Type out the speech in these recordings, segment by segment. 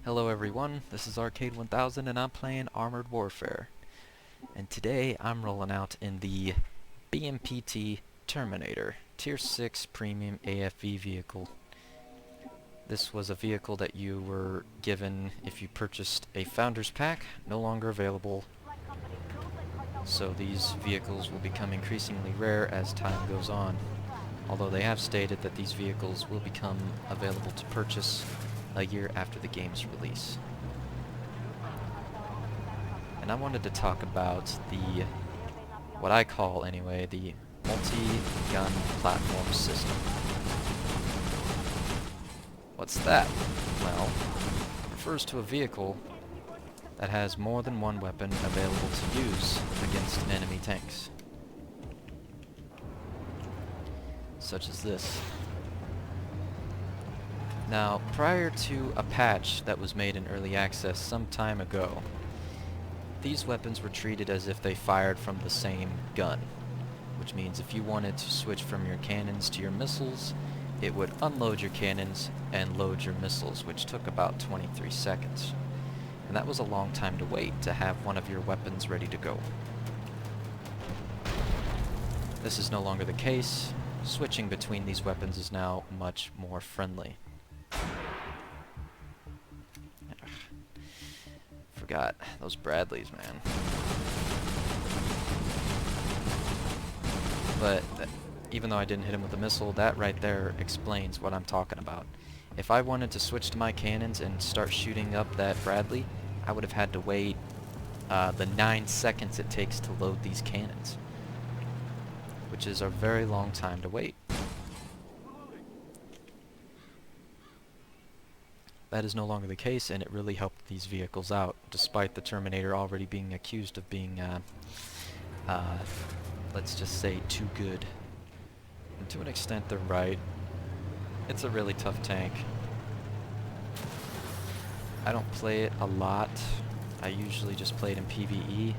Hello everyone, this is Arcade 1000 and I'm playing Armored Warfare. And today I'm rolling out in the BMPT Terminator, Tier 6 Premium AFV vehicle. This was a vehicle that you were given if you purchased a Founders Pack, no longer available. So these vehicles will become increasingly rare as time goes on. Although they have stated that these vehicles will become available to purchase a year after the game's release. And I wanted to talk about what I call anyway, the multi-gun platform system. What's that? Well, it refers to a vehicle that has more than one weapon available to use against enemy tanks. Such as this. Now, prior to a patch that was made in early access some time ago, these weapons were treated as if they fired from the same gun, which means if you wanted to switch from your cannons to your missiles, it would unload your cannons and load your missiles, which took about 23 seconds. And that was a long time to wait to have one of your weapons ready to go. This is no longer the case. Switching between these weapons is now much more friendly. Forgot those Bradleys, man. But even though I didn't hit him with a missile, that right there explains what I'm talking about. If I wanted to switch to my cannons and start shooting up that Bradley, I would have had to wait the 9 seconds it takes to load these cannons, which is a very long time to wait. That is no longer the case, and it really helped these vehicles out, despite the Terminator already being accused of being, let's just say, too good. And to an extent, they're right. It's a really tough tank. I don't play it a lot. I usually just play it in PvE,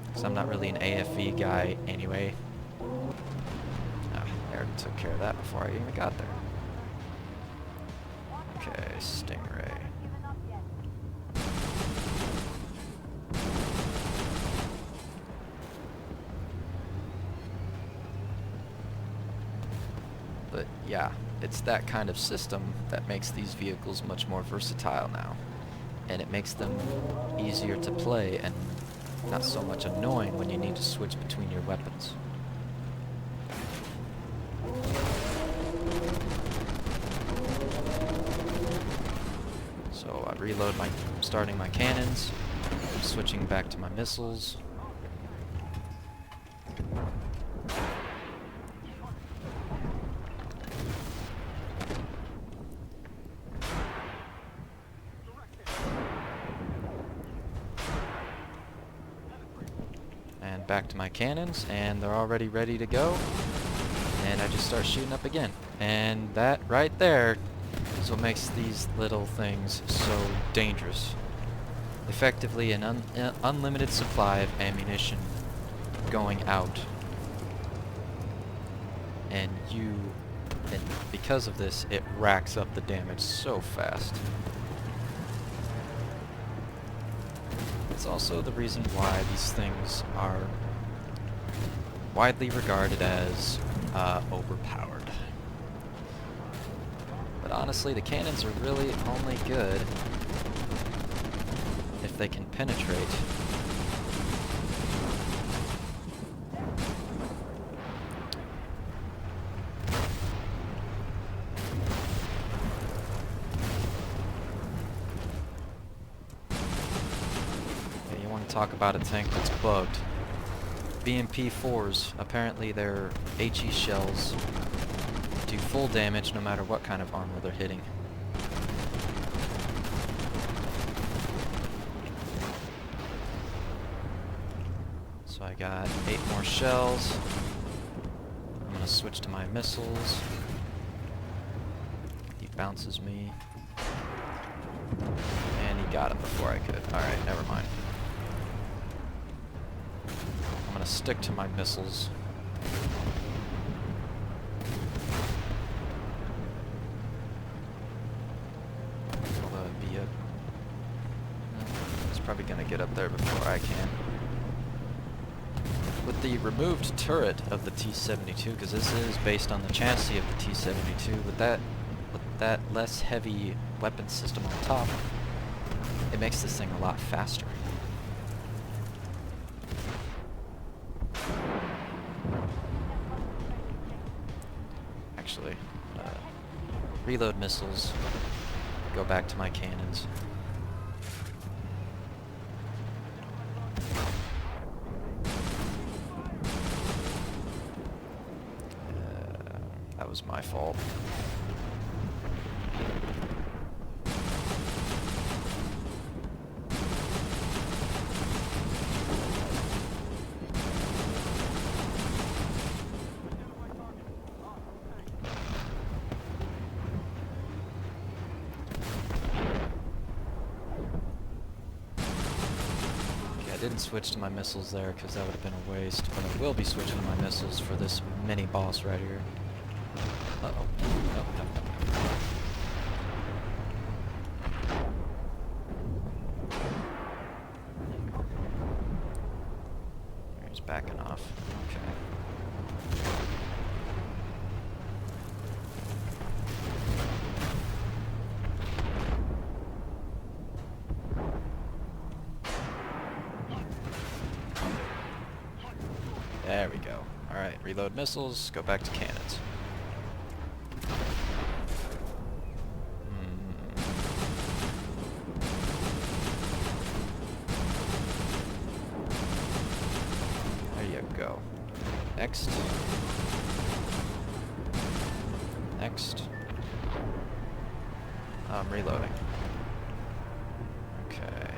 because I'm not really an AFV guy anyway. I already took care of that before I even got there. Okay, Stingray. But yeah, it's that kind of system that makes these vehicles much more versatile now. And it makes them easier to play and not so much annoying when you need to switch between your weapons. So I reload starting my cannons, switching back to my missiles. And back to my cannons, and they're already ready to go. And I just start shooting up again. And that right there is what makes these little things so dangerous. Effectively an unlimited supply of ammunition going out. And because of this, it racks up the damage so fast. It's also the reason why these things are widely regarded as overpowered. But honestly, the cannons are really only good if they can penetrate. Okay, you want to talk about a tank that's bugged. BMP-4s, apparently their HE shells do full damage no matter what kind of armor they're hitting. So I got 8 more shells. I'm gonna switch to my missiles. He bounces me. And he got him before I could. Alright, never mind. I'm gonna stick to my missiles. get up there before I can. With the removed turret of the T-72, because this is based on the chassis of the T-72, with that less heavy weapon system on top, it makes this thing a lot faster. Actually, reload missiles, go back to my cannons. That was my fault. I didn't switch to my missiles there because that would have been a waste, but I will be switching to my missiles for this mini boss right here. Uh-oh. Nope, nope, nope, nope. He's backing off. Okay. There we go. Alright, reload missiles, go back to cannons. There you go. Next. Next. I'm reloading. Okay.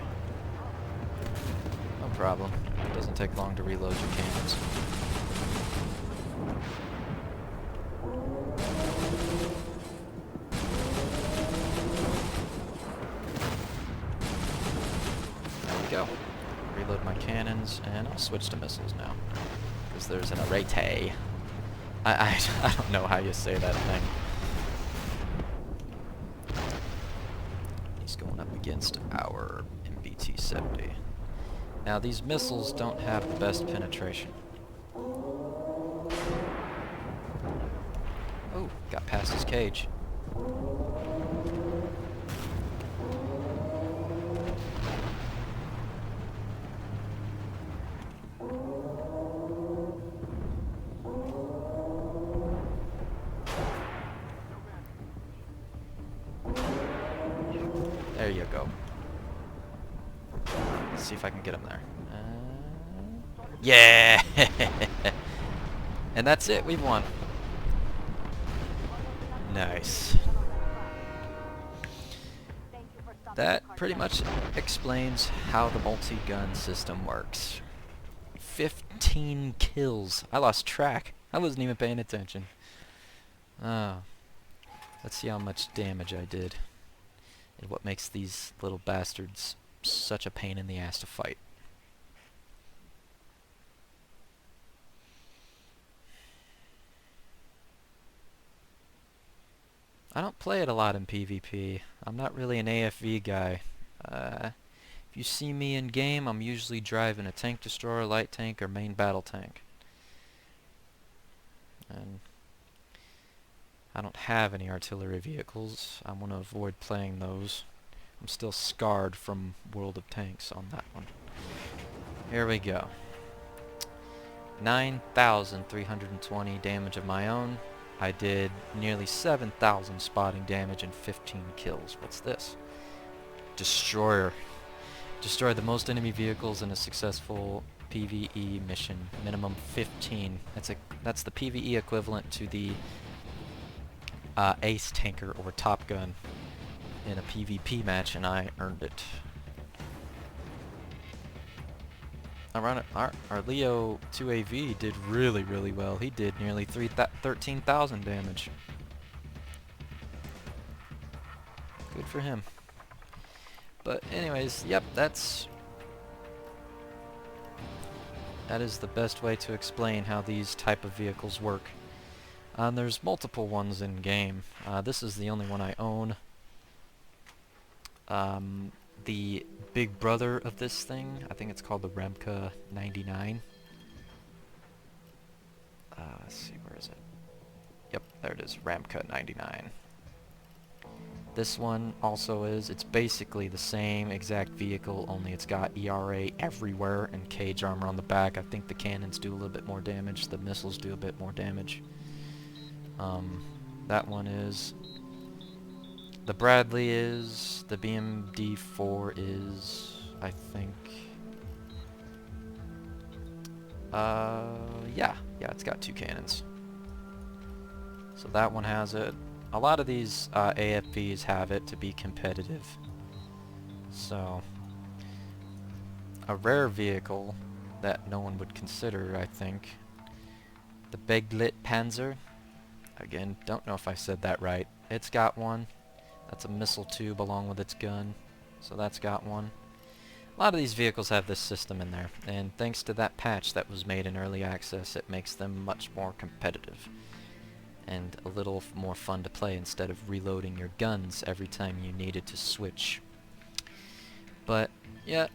No problem. It doesn't take long to reload your cannons. There we go. Reload my cannons, and I'll switch to missiles now. Because there's an arete. I don't know how you say that thing. He's going up against our BMPT 70. Now these missiles don't have the best penetration. Oh, got past his cage. There you go. Let's see if I can get him there. Yeah! And that's it, we've won. Nice. That pretty much explains how the multi-gun system works. 15 kills. I lost track. I wasn't even paying attention. Let's see how much damage I did. And what makes these little bastards such a pain in the ass to fight. I don't play it a lot in PvP. I'm not really an AFV guy. If you see me in game, I'm usually driving a tank destroyer, light tank, or main battle tank. And I don't have any artillery vehicles. I want to avoid playing those. I'm still scarred from World of Tanks on that one. Here we go. 9,320 damage of my own. I did nearly 7,000 spotting damage and 15 kills. What's this? Destroyer. Destroy the most enemy vehicles in a successful PvE mission. Minimum 15. That's the PvE equivalent to the Ace Tanker or Top Gun in a PvP match, and I earned it. Our Leo 2AV did really well. He did nearly 13,000 damage. Good for him. But anyways, yep, that is the best way to explain how these type of vehicles work. There's multiple ones in game. This is the only one I own. The big brother of this thing. I think it's called the Remka 99. Let's see, where is it? Yep, there it is, Ramka 99. This one also is, it's basically the same exact vehicle, only it's got ERA everywhere and cage armor on the back. I think the cannons do a little bit more damage, the missiles do a bit more damage. That one is. The Bradley is, the BMD4 is, I think, yeah, it's got 2 cannons. So that one has it. A lot of these AFVs have it to be competitive. So, a rare vehicle that no one would consider, I think, the Beglit Panzer. Again, don't know if I said that right. It's got one. That's a missile tube along with its gun. So that's got one. A lot of these vehicles have this system in there, and thanks to that patch that was made in early access, it makes them much more competitive and a little more fun to play instead of reloading your guns every time you needed to switch. But yeah,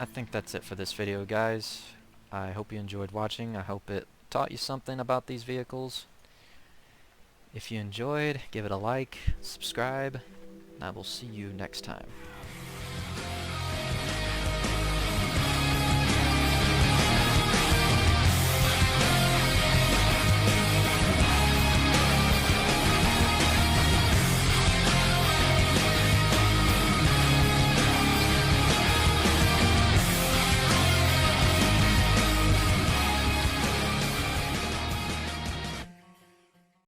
I think that's it for this video, guys. I hope you enjoyed watching. I hope it taught you something about these vehicles. If you enjoyed, give it a like, subscribe, and I will see you next time.